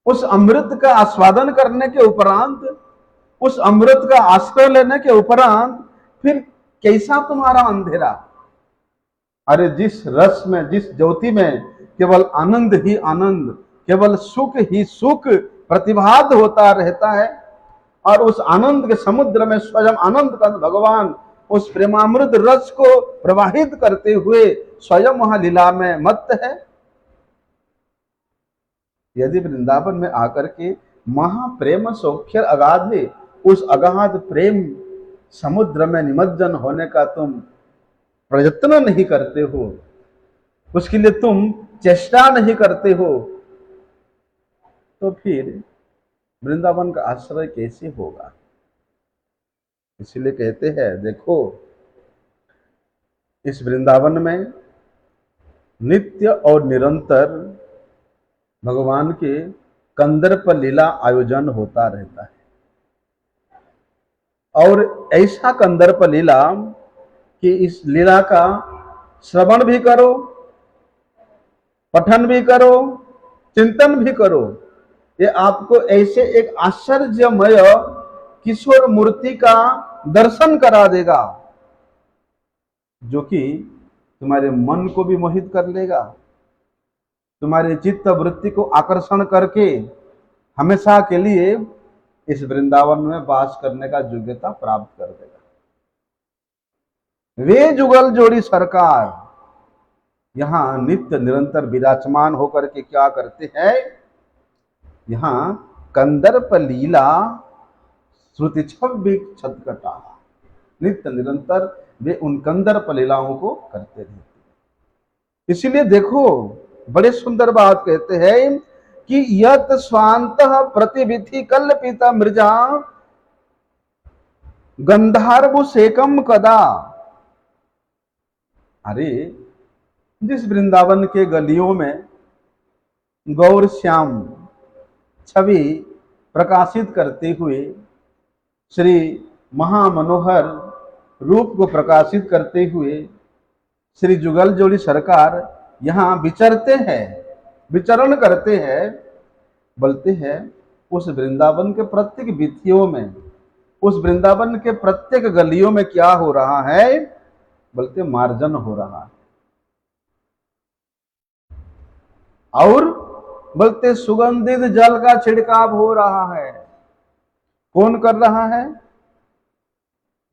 उस अमृत का आस्वादन करने के उपरांत, उस अमृत का आश्रय लेने के उपरांत फिर कैसा तुम्हारा अंधेरा? अरे जिस रस में, जिस ज्योति में केवल आनंद ही आनंद, केवल सुख ही सुख प्रतिभात होता रहता है, और उस आनंद के समुद्र में स्वयं आनंद का भगवान उस प्रेमामृत रस को प्रवाहित करते हुए स्वयं वहां लीला में मत्त है। यदि वृंदावन में आकर के महाप्रेम सौख्य अगाधे, उस अगाध प्रेम समुद्र में निमज्जन होने का तुम प्रयत्न नहीं करते हो, उसके लिए तुम चेष्टा नहीं करते हो, तो फिर वृंदावन का आश्रय कैसे होगा? इसलिए कहते हैं देखो, इस वृंदावन में नित्य और निरंतर भगवान के कंदर्प लीला आयोजन होता रहता है, और ऐसा कंदर्प लीला कि इस लीला का श्रवण भी करो, पठन भी करो, चिंतन भी करो, ये आपको ऐसे एक आश्चर्यमय किशोर मूर्ति का दर्शन करा देगा जो कि तुम्हारे मन को भी मोहित कर लेगा, तुम्हारे चित्त वृत्ति को आकर्षण करके हमेशा के लिए इस वृंदावन में वास करने का योग्यता प्राप्त कर देगा। वे जुगल जोड़ी सरकार यहां नित्य निरंतर विराजमान होकर के क्या करते हैं, यहां कंदर्प लीला श्रुति छवि छदकटा, नित्य निरंतर वे उन कंदर्प लीलाओं को करते रहते हैं। इसीलिए देखो बड़े सुंदर बात कहते हैं कि यत स्वांत प्रतिविधि कल्पिता मृजा गंधार्व सेकम कदा। अरे जिस वृंदावन के गलियों में गौर श्याम छवि प्रकाशित करते हुए, श्री महामनोहर रूप को प्रकाशित करते हुए श्री जुगल जोड़ी सरकार यहाँ विचरते हैं, विचरण करते हैं, बोलते हैं उस वृंदावन के प्रत्येक वीथियों में, उस वृंदावन के प्रत्येक गलियों में क्या हो रहा है? बोलते मार्जन हो रहा है। और बोलते सुगंधित जल का छिड़काव हो रहा है। कौन कर रहा है?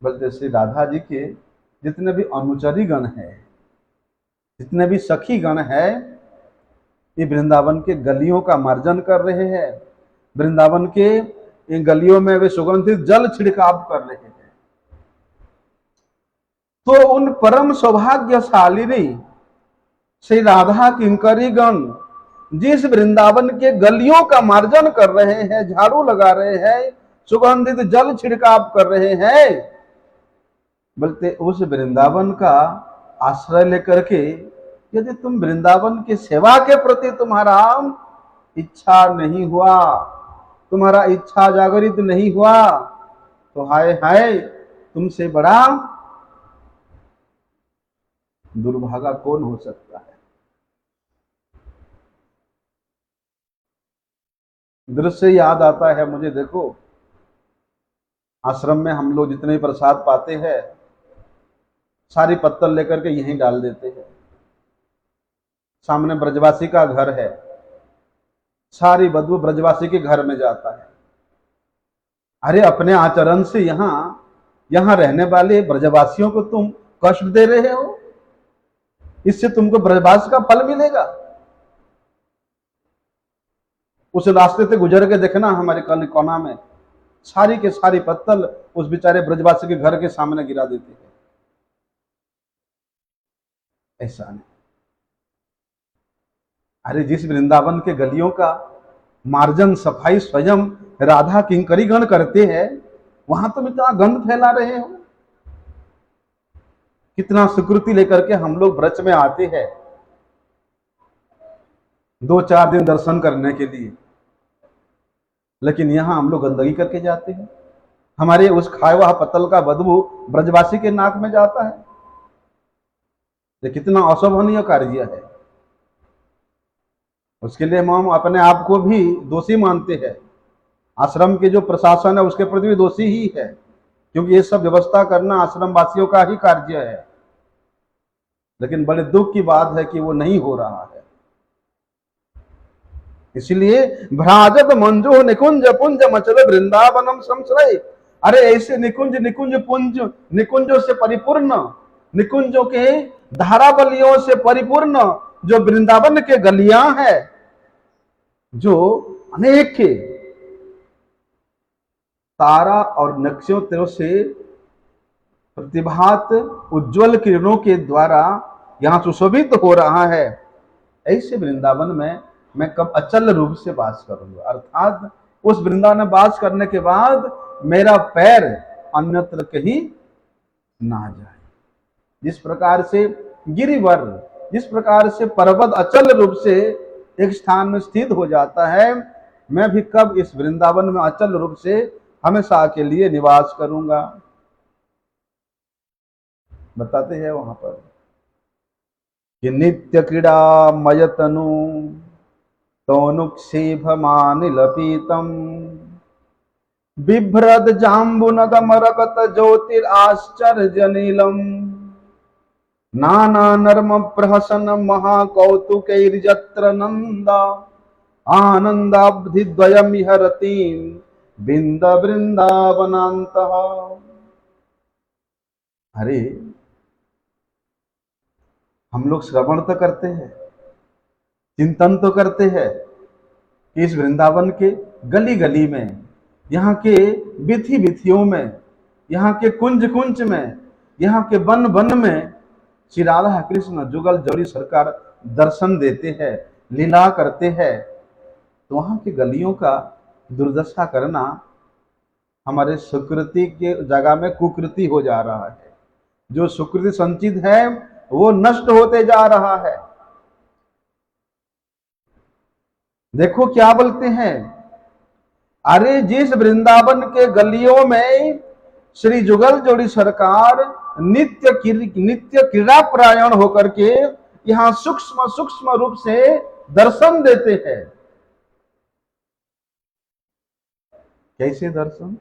बोलते श्री राधा जी के जितने भी अनुचरी गण है, जितने भी सखी गण है, ये वृंदावन के गलियों का मार्जन कर रहे हैं। वृंदावन के इन गलियों में वे सुगंधित जल छिड़काव कर रहे हैं। तो उन परम सौभाग्यशालिनी श्री राधा किंकरी गण जिस वृंदावन के गलियों का मार्जन कर रहे हैं, झाड़ू लगा रहे हैं, सुगंधित जल छिड़काव कर रहे हैं, बोलते उस वृंदावन का आश्रय लेकर के यदि तुम वृंदावन की सेवा के प्रति तुम्हारा इच्छा नहीं हुआ, तुम्हारा इच्छा जागृत नहीं हुआ, तो हाय हाय तुमसे बड़ा दुर्भागा कौन हो सकता है। दृश्य याद आता है मुझे। देखो आश्रम में हम लोग जितने प्रसाद पाते हैं सारी पत्तल लेकर के यहीं डाल देते हैं। सामने ब्रजवासी का घर है, सारी बदबू ब्रजवासी के घर में जाता है। अरे अपने आचरण से यहां रहने वाले ब्रजवासियों को तुम कष्ट दे रहे हो, इससे तुमको ब्रजवास का फल मिलेगा। उस रास्ते से गुजर के देखना, हमारे कल कोना में सारी के सारी पत्तल उस बेचारे ब्रजवासी के घर के सामने गिरा देते हैं। ऐसा नहीं। अरे जिस वृंदावन के गलियों का मार्जन सफाई स्वयं राधा किंकरी गण करते हैं, वहां तुम इतना गंध फैला रहे हो। कितना सुकृति लेकर के हम लोग ब्रज में आते हैं 2-4 दिन दर्शन करने के लिए, लेकिन यहां हम लोग गंदगी करके जाते हैं। हमारे उस खाए हुआ पत्तल का बदबू ब्रजवासी के नाक में जाता है। ये कितना अशोभनीय कार्य है। उसके लिए हम अपने आप को भी दोषी मानते हैं। आश्रम के जो प्रशासन है उसके प्रति भी दोषी ही है, क्योंकि ये सब व्यवस्था करना आश्रम वासियों का ही कार्य है। लेकिन बड़े दुख की बात है कि वो नहीं हो रहा है। इसलिए भ्राजत मंजो निकुंज पुंज मचल वृंदावनम संश्रय। अरे ऐसे निकुंज निकुंज पुंज, निकुंजों से परिपूर्ण, निकुंजों के धारावलियों से परिपूर्ण जो वृंदावन के गलियां हैं, जो अनेक तारा और नक्षत्रों से प्रतिभात उज्जवल किरणों के द्वारा यहां सुशोभित हो रहा है, ऐसे वृंदावन में मैं कब अचल रूप से वास करूंगा। अर्थात उस वृंदावन में वास करने के बाद मेरा पैर अन्यत्र कहीं ना जाए। जिस प्रकार से गिरिवर, जिस प्रकार से पर्वत अचल रूप से एक स्थान में स्थित हो जाता है, मैं भी कब इस वृंदावन में अचल रूप से हमेशा के लिए निवास करूंगा। बताते हैं वहां पर कि नित्य क्रीड़ा मयतनु तोनुक्षेभमानिलपितम बिभ्रद जाम्बुनद मरकत ज्योतिराश्चर्यनीलम नाना नर्म प्रहसन महाकौतुकैर्यत्र नंदा आनंदाब्धिद्वयं विहरतीं बिंद वृंदावनान्तः। अरे हम लोग श्रवण तो करते हैं, चिंतन तो करते हैं कि इस वृंदावन के गली गली में, यहाँ के बिथी बिथियों में, यहाँ के कुंज कुंज में, यहाँ के वन वन में श्री राधा कृष्ण जुगल जोड़ी सरकार दर्शन देते हैं, लीला करते हैं। तो वहां की गलियों का दुर्दशा करना हमारे सुकृति के जगह में कुकृति हो जा रहा है। जो सुकृति संचित है वो नष्ट होते जा रहा है। देखो क्या बोलते हैं, अरे जिस वृंदावन के गलियों में श्री जुगल जोड़ी सरकार नित्य क्रीड़ा परायण होकर के यहाँ सूक्ष्म सूक्ष्म रूप से दर्शन देते हैं, कैसे दर्शन?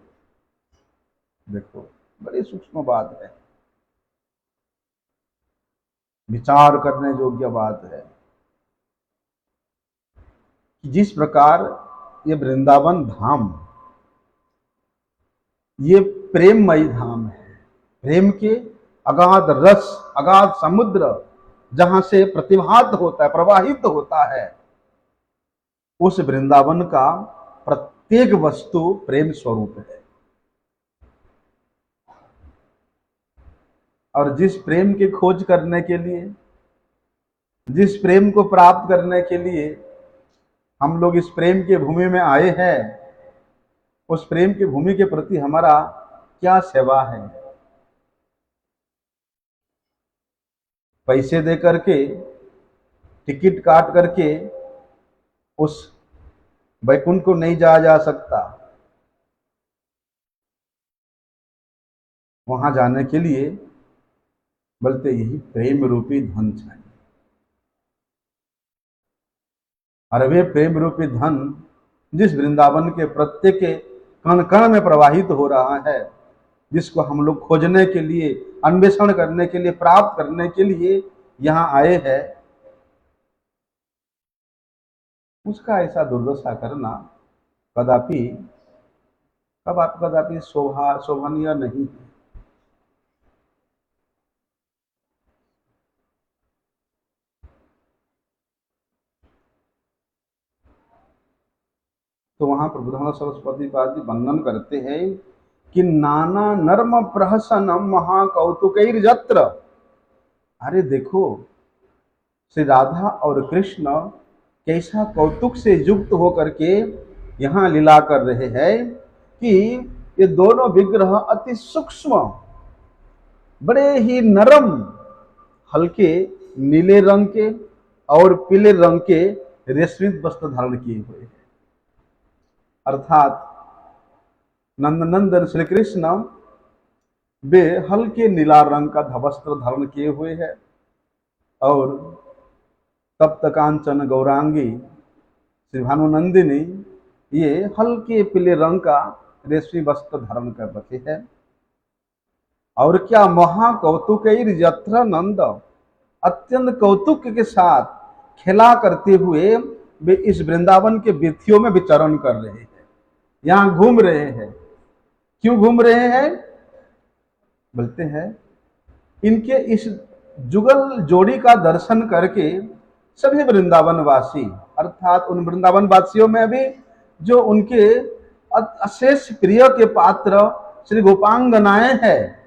देखो, बड़ी सूक्ष्म बात है, विचार करने योग्य बात है कि जिस प्रकार ये वृंदावन धाम, ये प्रेममयी धाम है, प्रेम के अगाध रस, अगाध समुद्र जहां से प्रतिभात होता है, प्रवाहित होता है, उस वृंदावन का प्रत्येक वस्तु प्रेम स्वरूप है। और जिस प्रेम की खोज करने के लिए, जिस प्रेम को प्राप्त करने के लिए हम लोग इस प्रेम की भूमि में आए हैं, उस प्रेम की भूमि के प्रति हमारा क्या सेवा है? पैसे दे करके, टिकट काट करके उस वैकुंठ को नहीं जाया जा सकता। वहां जाने के लिए बोलते यही प्रेम रूपी धन चाहिए। और वे प्रेम रूपी धन जिस वृंदावन के प्रत्येक कण कण में प्रवाहित हो रहा है, जिसको हम लोग खोजने के लिए, अन्वेषण करने के लिए, प्राप्त करने के लिए यहां आए हैं, उसका ऐसा दुर्दशा करना कदापि कदापि शोभनीय नहीं है। तो वहां प्रबुधान सरस्वती पाद जी वर्णन करते हैं कि नाना नर्म प्रहसनम महाकौतुकैर जत्र। अरे देखो, श्री राधा और कृष्ण कैसा कौतुक से युक्त होकर के यहाँ लीला कर रहे हैं कि ये दोनों विग्रह अति सूक्ष्म, बड़े ही नरम, हल्के नीले रंग के और पीले रंग के रेशमी वस्त्र धारण किए हुए हैं। अर्थात नंदनंदन श्री कृष्ण वे हल्के नीला रंग का वस्त्र धारण किए हुए हैं और तप्त कांचन गौरांगी श्री भानुनंदिनी ये हल्के पीले रंग का रेशमी वस्त्र धारण कर रखे हैं। और क्या महाकौतुक यत्र नंद, अत्यंत कौतुक के साथ खेला करते हुए वे इस वृंदावन के वीथियों में विचरण कर रहे हैं, यहां घूम रहे हैं। क्यों घूम रहे हैं? बोलते हैं इनके इस जुगल जोड़ी का दर्शन करके सभी वृंदावन वासी, अर्थात उन वृंदावन वासियों में भी जो उनके अशेष प्रिय के पात्र श्री गोपांगनाएं हैं,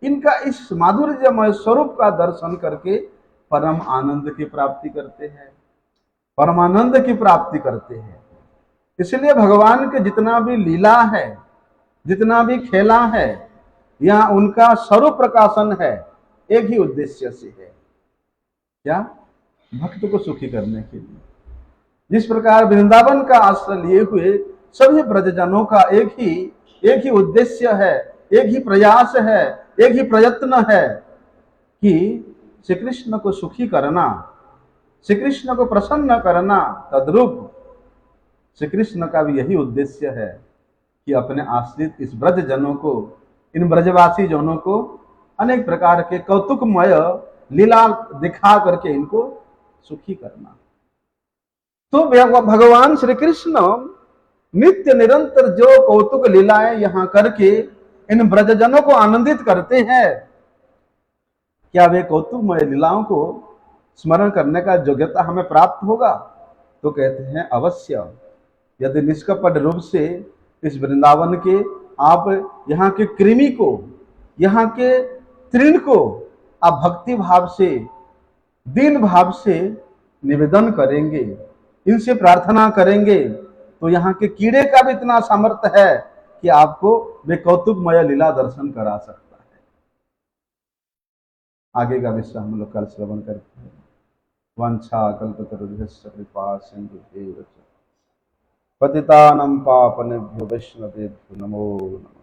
इनका इस माधुर्यमय स्वरूप का दर्शन करके परम आनंद की प्राप्ति करते हैं, परमानंद की प्राप्ति करते हैं। इसलिए भगवान के जितना भी लीला है, जितना भी खेला है, यहाँ उनका स्वरूप प्रकाशन है, एक ही उद्देश्य से है। क्या? भक्त को सुखी करने के लिए। जिस प्रकार वृंदावन का आश्रय लिए हुए सभी ब्रजजनों का एक ही उद्देश्य है, एक ही प्रयास है, एक ही प्रयत्न है कि श्री कृष्ण को सुखी करना, श्री कृष्ण को प्रसन्न करना, तद्रूप श्री कृष्ण का भी यही उद्देश्य है कि अपने आश्रित इस ब्रज जनों को, इन ब्रजवासी जनों को अनेक प्रकार के कौतुकमय लीला दिखा करके इनको सुखी करना। तो भगवान श्री कृष्ण नित्य निरंतर जो कौतुक लीलाएं यहां करके इन ब्रजजनों को आनंदित करते हैं, क्या वे कौतुकमय लीलाओं को स्मरण करने का योग्यता हमें प्राप्त होगा? तो कहते हैं अवश्य, यदि निष्कपट रूप से इस वृंदावन के आप यहाँ के कृमि को, यहाँ के तृण को आप भक्ति भाव से, दीन भाव से निवेदन करेंगे, इनसे प्रार्थना करेंगे, तो यहाँ के कीड़े का भी इतना सामर्थ्य है कि आपको वे कौतुकमय लीला दर्शन करा सकता है। आगे का विषय हम लोग कल श्रवण करते हैं। वंशा कल्पतरुभ्यश्च कृपा सिंधुभ्यैव च पतितानां पावनेभ्यो वैष्णवेभ्यो नमो नमः।